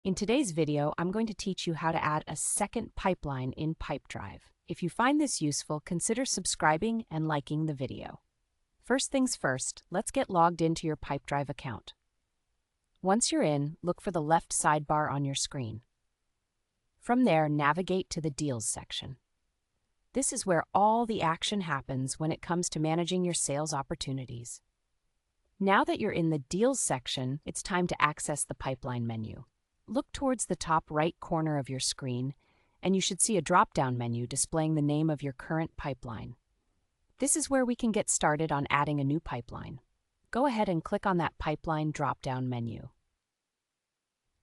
In today's video, I'm going to teach you how to add a second pipeline in Pipedrive. If you find this useful, consider subscribing and liking the video. First things first, let's get logged into your Pipedrive account. Once you're in, look for the left sidebar on your screen. From there, navigate to the Deals section. This is where all the action happens when it comes to managing your sales opportunities. Now that you're in the Deals section, it's time to access the pipeline menu. Look towards the top right corner of your screen, and you should see a drop-down menu displaying the name of your current pipeline. This is where we can get started on adding a new pipeline. Go ahead and click on that pipeline drop-down menu.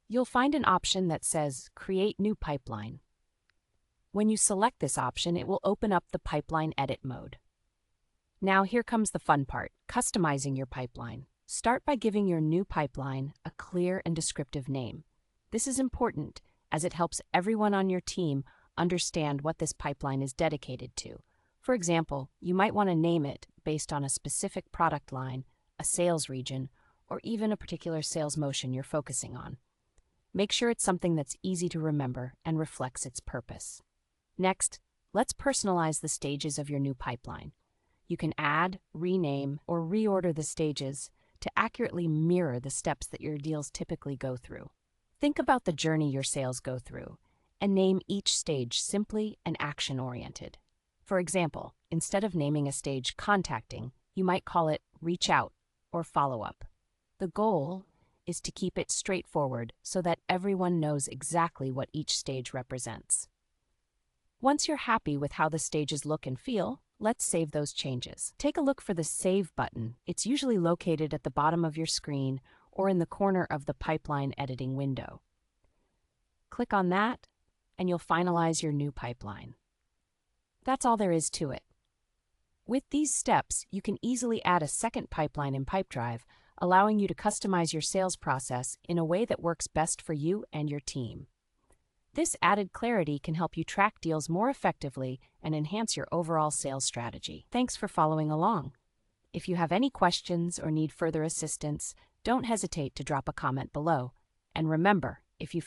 You'll find an option that says Create New Pipeline. When you select this option, it will open up the pipeline edit mode. Now here comes the fun part, customizing your pipeline. Start by giving your new pipeline a clear and descriptive name. This is important as it helps everyone on your team understand what this pipeline is dedicated to. For example, you might want to name it based on a specific product line, a sales region, or even a particular sales motion you're focusing on. Make sure it's something that's easy to remember and reflects its purpose. Next, let's personalize the stages of your new pipeline. You can add, rename, or reorder the stages to accurately mirror the steps that your deals typically go through. Think about the journey your sales go through and name each stage simply and action-oriented. For example, instead of naming a stage contacting, you might call it reach out or follow up. The goal is to keep it straightforward so that everyone knows exactly what each stage represents. Once you're happy with how the stages look and feel, let's save those changes. Take a look for the Save button. It's usually located at the bottom of your screen or in the corner of the pipeline editing window. Click on that, and you'll finalize your new pipeline. That's all there is to it. With these steps, you can easily add a second pipeline in Pipedrive, allowing you to customize your sales process in a way that works best for you and your team. This added clarity can help you track deals more effectively and enhance your overall sales strategy. Thanks for following along. If you have any questions or need further assistance, don't hesitate to drop a comment below. And remember, if you